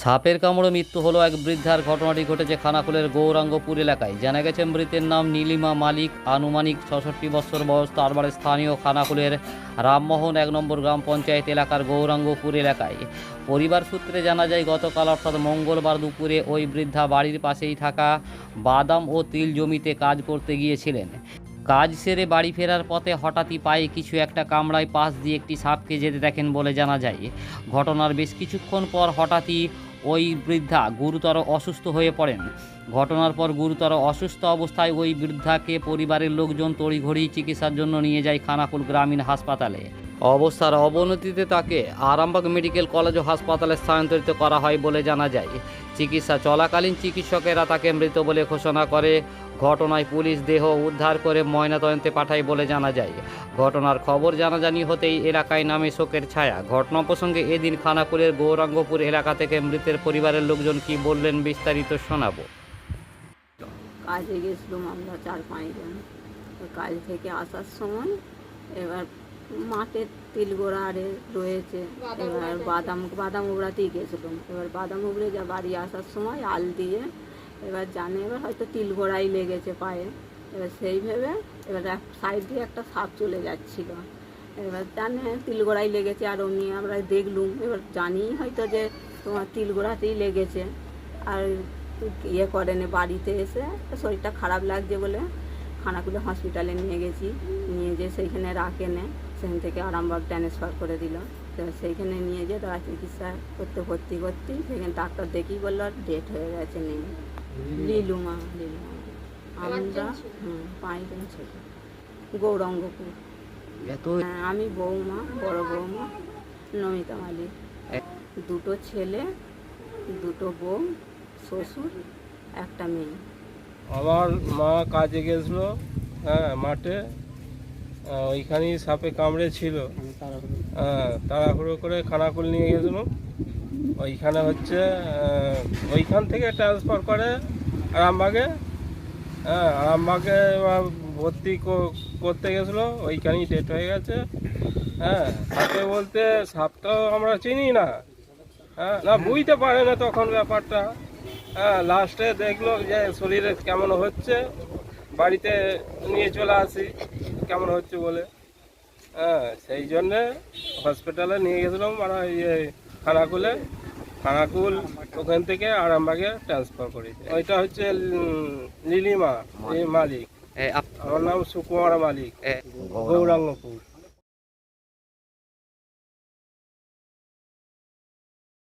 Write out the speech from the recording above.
সাপের কামড়ে মৃত্যু হলো এক বৃদ্ধার। ঘটনাটি ঘটেছে খানাকুলের গৌরাঙ্গপুর এলাকায়। জানা গেছে মৃতের নাম নীলিমা মালিক, আনুমানিক 66 বছর বয়স। তার বাড়ি স্থানীয় খানাকুলের রামমোহন 1 নম্বর গ্রাম পঞ্চায়েত এলাকার গৌরাঙ্গপুর এলাকায়। পরিবার সূত্রে জানা যায় গতকাল অর্থাৎ মঙ্গলবার দুপুরে ওই বৃদ্ধা বাড়ির পাশেই থাকা বাদাম ও তিল জমিতে কাজ করতে গিয়েছিলেন। কাজ সেরে বাড়ি ফেরার পথে হঠাৎই পায়ে কিছু একটা কামড়ায় পাশ দিয়ে একটি সাপকে যেতে দেখেন বলে জানা যায়। ঘটনার বেশ কিছুক্ষণ পর হঠাৎই ওই বৃদ্ধা গুরুতর অসুস্থ হয়ে পড়েন। ঘটনার পর গুরুতর অসুস্থ অবস্থায় ওই বৃদ্ধাকে পরিবারের লোকজন তড়িঘড়ি চিকিৎসার জন্য নিয়ে যায় খানাকুল গ্রামীণ হাসপাতালে। অবস্থার অবনতিতে তাকে আরামবাগ মেডিকেল কলেজ ও হাসপাতালে স্থানান্তরিত করা হয় বলে জানা যায়। চিকিৎসা চলাকালীন চিকিৎসকেরা তাকে মৃত বলে ঘোষণা করে। ঘটনায় পুলিশ দেহ উদ্ধার করে ময়নাতদন্তে পাঠায় বলে জানা যায়। ঘটনার খবর জানাজানি হতেই এলাকায় নামে শোকের ছায়া। ঘটনা প্রসঙ্গে এদিন খানাকুলের গৌরাঙ্গপুর এলাকা থেকে মৃতের পরিবারের লোকজন কি বললেন বিস্তারিত শোনাবো। কাজে গেছিলাম আমরা 4-5 জন। কাজ থেকে আসার সময় এবার মাঠে তিলগোড়া আরে রয়েছে, এবার বাদাম উবড়াতেই গেছিলাম। এবার বাদাম উবড়ে যা বাড়ি আসার সময় আল দিয়ে এবার জানে এবার হয়তো তিলগোড়াই লেগেছে পায়ে। এবার সেই ভেবে এবার এক সাইড দিয়ে একটা সাপ চলে যাচ্ছিল। এবার জানে তিলগোড়াই লেগেছে, আর অমনি আমরা দেখলুম। এবার জানি হয়তো যে তোমার তিলগোড়াতেই লেগেছে। আর ইয়ে করেনি, বাড়িতে এসে শরীরটা খারাপ লাগছে বলে খানাকুলে হসপিটালে নিয়ে গেছি। নিয়ে যেয়ে সেইখানে রাখেনে, সেখান থেকে আরামবাগ ট্রান্সফার করে দিল। তো সেইখানে নিয়ে যেয়ে তারা চিকিৎসা ভর্তি সেখানে ডাক্তার দেখি বললো ডেট হয়ে গেছে, নেই। লিলুমা আমরা 5 জন ছিল, গৌরাঙ্গপুর। হ্যাঁ, আমি বৌমা, বড় বৌমা নমিতা মালিক, 2 ছেলে, 2 বউ, শ্বশুর, একটা মেয়ে। আমার মা কাজে গেছিল, হ্যাঁ, মাঠে। ওইখানেই সাপে কামড়ে ছিল। তাড়াহুড়ো করে খানাকুল নিয়ে গেছিল। ওইখানে হচ্ছে ওইখান থেকে ট্রান্সফার করে আরামবাগে। আরামবাগে ভর্তি করতে গেছিলো, ওইখানেই ডেট হয়ে গেছে। সাপে বলতে সাপটাও আমরা চিনি না, না বুঝতে পারে না তখন ব্যাপারটা। লাস্টে দেখলো যে শরীরে কেমন হচ্ছে, বাড়িতে নিয়ে চলে আসি কেমন হচ্ছে বলে। সেই জন্যে হসপিটালে নিয়ে গেছিলাম আমরা, খানাকুল ওখান থেকে আরামবাগে ট্রান্সফার করেছে। ওইটা হচ্ছে লিলিমা মালিক। আমার নাম সুকুমার মালিক, গৌরাঙ্গপুর।